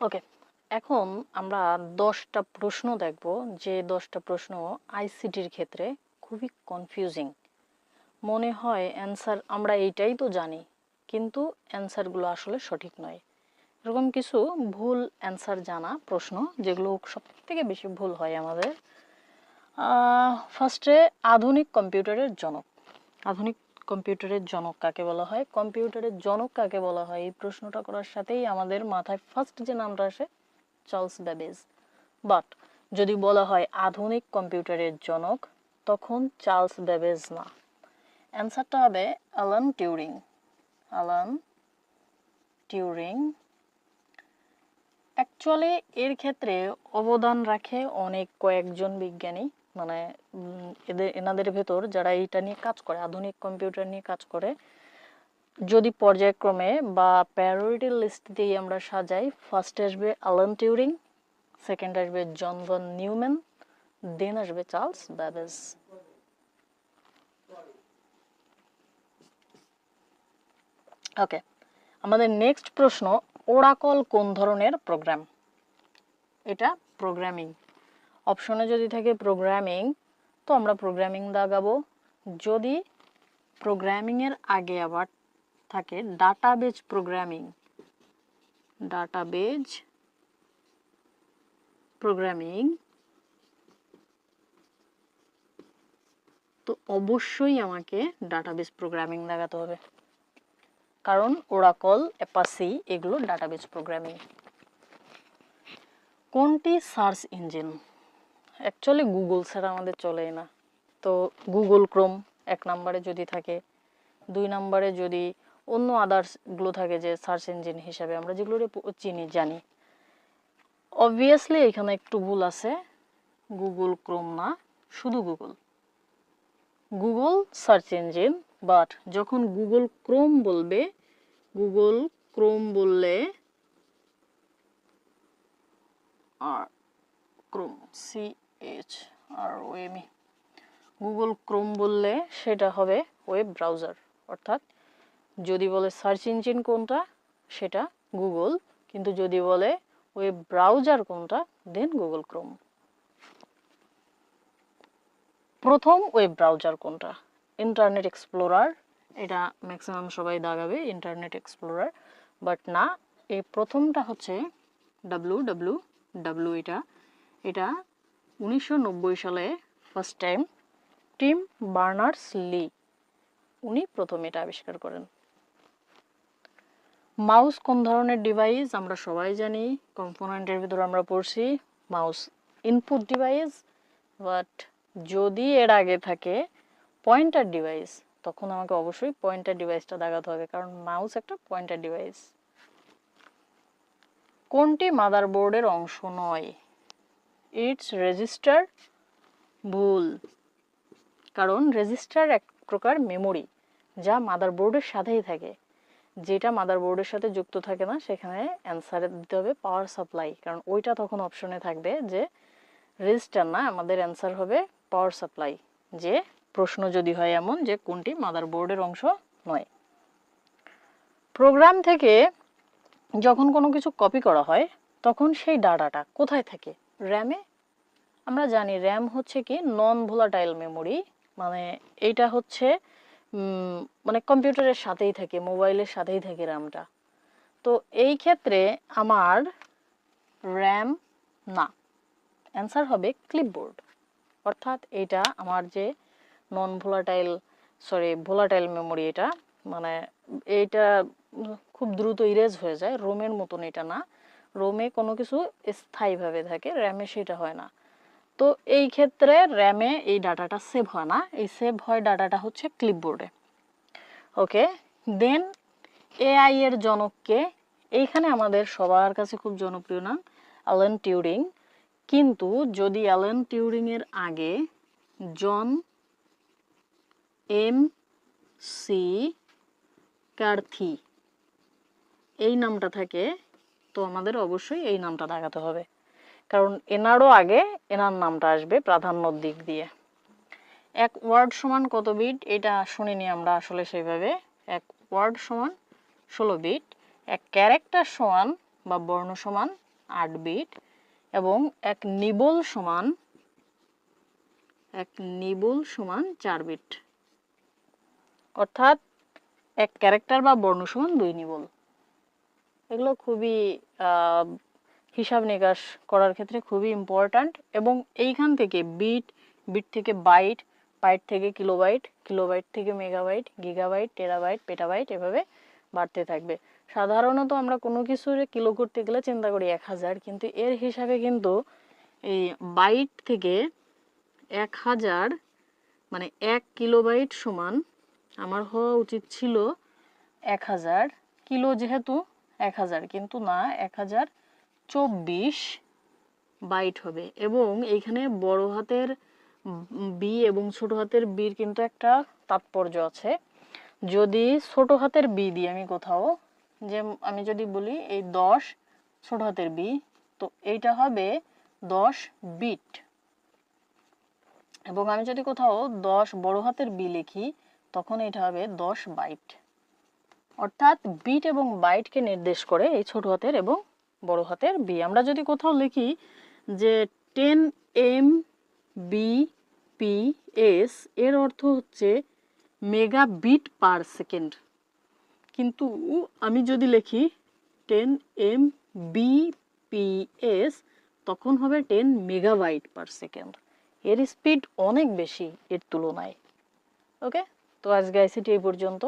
ওকে, এখন আমরা 10টা প্রশ্ন দেখব, যে 10টা প্রশ্ন আইসিটির ক্ষেত্রে খুবই কনফিউজিং মনে হয়। অ্যান্সার আমরা এইটাই তো জানি, কিন্তু অ্যান্সারগুলো আসলে সঠিক নয়। এরকম কিছু ভুল অ্যান্সার জানা প্রশ্ন, যেগুলো সব থেকে বেশি ভুল হয় আমাদের। ফার্স্টে, আধুনিক কম্পিউটারের জনক। আধুনিক কম্পিউটারের জনক কাকে বলা হয়? কম্পিউটারের জনক কাকে বলা হয়, এই প্রশ্নটা করার সাথেই আমাদের মাথায় ফার্স্ট যে নামটা আসে, চার্লস ব্যাবেজ। বাট যদি বলা হয় আধুনিক কম্পিউটারের জনক, তখন চার্লস ব্যাবেজ না, অ্যান্সারটা হবে Alan Turing. Alan Turing actually এর ক্ষেত্রে অবদান রাখে অনেক কয়েকজন বিজ্ঞানী, মানে এনাদের ভেতর যারা এইটা নিয়ে কাজ করে, আধুনিক কম্পিউটার নিয়ে কাজ করে। যদি পর্যায়ক্রমে বা প্রায়োরিটি লিস্ট দিয়ে আমরা সাজাই, ফার্স্টে আসবে অ্যালান টিউরিং, সেকেন্ড আসবে জন ভন নিউম্যান, দেন আসবে চার্লস ব্যাবেজ। ওকে, আমাদের নেক্সট প্রশ্ন, ওরাকল কোন ধরনের প্রোগ্রাম? এটা প্রোগ্রামিং। অপশনে যদি থাকে প্রোগ্রামিং, তো আমরা প্রোগ্রামিং দাগাবো। যদি প্রোগ্রামিংয়ের আগে আবার থাকে ডাটাবেজ প্রোগ্রামিং, ডাটাবেজ প্রোগ্রামিং, তো অবশ্যই আমাকে ডাটাবেজ প্রোগ্রামিং লাগাতে হবে, কারণ ওরাকল, অ্যাপাচি এগুলো ডাটাবেজ প্রোগ্রামিং। কোনটি সার্চ ইঞ্জিন? অ্যাকচুয়ালি গুগল ছাড়া আমাদের চলেই না, তো গুগল ক্রোম 1 নম্বরে যদি থাকে, 2 নম্বরে যদি অন্য আদার্সগুলো থাকে যে সার্চ ইঞ্জিন হিসাবে আমরা যেগুলো চিনি জানি, অবভিয়াসলি এখানে একটু ভুল আছে, গুগল ক্রোম না, শুধু Google. Google search engine, but যখন গুগল ক্রোম বলবে, গুগল ক্রোম বললে আর ক্রোম CHROM, গুগল ক্রোম বললে সেটা হবে ওয়েব ব্রাউজার। অর্থাৎ যদি বলে সার্চ ইঞ্জিন কোনটা, সেটা গুগল, কিন্তু যদি বলে ওয়েব ব্রাউজার কোনটা, দেন গুগল ক্রোম। প্রথম ওয়েব ব্রাউজার কোনটা? ইন্টারনেট এক্সপ্লোরার, এটা ম্যাক্সিমাম সবাই দাগাবে ইন্টারনেট এক্সপ্লোরার, বাট না, এই প্রথমটা হচ্ছে www। এটা এটা 1990 সালে ফার্স্ট টাইম টিম বার্নার্স-লি, উনি প্রথম এটা আবিষ্কার করেন। মাউস কোন ধরনের ডিভাইস? আমরা সবাই জানি, কম্পোনেন্টের ভিতর আমরা পড়ছি, মাউস ইনপুট ডিভাইস। বাট যদি এর আগে থাকে পয়েন্টার ডিভাইস, তখন আমাকে অবশ্যই পয়েন্টার ডিভাইসটা দেখাতে হবে, কারণ মাউস একটা পয়েন্টার ডিভাইস। কোনটি মাদারবোর্ডের অংশ নয়? It's register. ভুল, কারণ রেজিস্টার এক প্রকার মেমোরি, যা মাদারবোর্ডের সাথেই থাকে। যেটা মাদারবোর্ডের সাথে যুক্ত থাকে না, সেখানে অ্যান্সারে দিতে হবে পাওয়ার সাপ্লাই, কারণ ওইটা তখন অপশনে থাকবে যে রেজিস্টার না, আমাদের অ্যান্সার হবে পাওয়ার সাপ্লাই, যে প্রশ্ন যদি হয় এমন যে কোনটি মাদারবোর্ডের অংশ নয়। প্রোগ্রাম থেকে যখন কোনো কিছু কপি করা হয়, তখন সেই ডাটাটা কোথায় থাকে? র্যামে। আমরা জানি র্যাম হচ্ছে কি নন ভোলাটাইল মেমোরি, মানে এইটা হচ্ছে মানে কম্পিউটারের সাথেই থাকে, মোবাইলের সাথেই থাকে র্যামটা। তো এই ক্ষেত্রে আমার র্যাম না, অ্যান্সার হবে ক্লিপবোর্ড। অর্থাৎ এটা আমার যে নন ভোলাটাইল, ভোলাটাইল মেমোরি, এটা মানে এইটা খুব দ্রুত ইরেজ হয়ে যায়, রোমের মতন এটা না। রোমে কোনো কিছু স্থায়ীভাবে থাকে, র্যামে সেটা হয় না। তো এই ক্ষেত্রে র্যামে এই ডাটাটা সেভ হয় না, এই সেভ হয় ডাটাটা হচ্ছে ক্লিপবোর্ডে। ওকে, দেন এআই এর জনককে? এইখানে আমাদের সবার কাছে খুব জনপ্রিয় নাম অ্যালান টিউরিং, কিন্তু যদি অ্যালান টিউরিং এর আগে জন MC কার্থি এই নামটা থাকে, তো আমাদের অবশ্যই এই নামটা দেখাতে হবে, কারণ এনারও আগে এনার নামটা আসবে প্রাধান্যর দিক দিয়ে। এক ওয়ার্ড সমান কত বিট? এটা শুনিনি আমরা আসলে সেইভাবে। এক ওয়ার্ড সমান 16 বিট। এক ক্যারেক্টার সমান বা বর্ণ সমান 8 বিট এবং এক নিবল সমান 4 বিট, অর্থাৎ এক ক্যারেক্টার বা বর্ণ সমান 2 নিবল। এগুলো খুবই হিসাব নিকাশ করার ক্ষেত্রে খুবই ইম্পর্ট্যান্ট। এবং এইখান থেকে বিট, বিট থেকে বাইট, বাইট থেকে কিলোবাইট, কিলোবাইট থেকে মেগাবাইট, গিগাবাইট, টেরাবাইট, পেটাবাইট, এভাবে বাড়তে থাকবে। সাধারণত আমরা কোনো কিছুর কিলো করতে গেলে চিন্তা করি 1000, কিন্তু এর হিসাবে কিন্তু এই বাইট থেকে 1000 মানে 1 কিলোবাইট সমান আমার হওয়া উচিত ছিল 1000 কিলো, যেহেতু 1000, কিন্তু না, 1024 বাইট হবে। এবং এইখানে বড় হাতের বি এবং ছোট হাতের বির কিন্তু একটা তাৎপর্য আছে। যদি ছোট হাতের বি দিই আমি কোথাও, যে আমি যদি বলি এই 10 ছোট হাতের বি, তো এইটা হবে 10 বিট। এবং আমি যদি কোথাও 10 বড় হাতের বি লিখি, তখন এটা হবে 10 বাইট। অর্থাৎ বিট এবং বাইটকে নির্দেশ করে এই ছোট হাতের এবং বড় হাতের বি। আমরা যদি কোথাও লিখি যে 10 Mbps, এর অর্থ হচ্ছে মেগাবিট পার সেকেন্ড। কিন্তু আমি যদি লিখি 10 Mbps, তখন হবে 10 মেগাবাইট পার সেকেন্ড। এর স্পিড অনেক বেশি এর তুলনায়। ওকে, তো আজকে আইসিটি এই পর্যন্ত।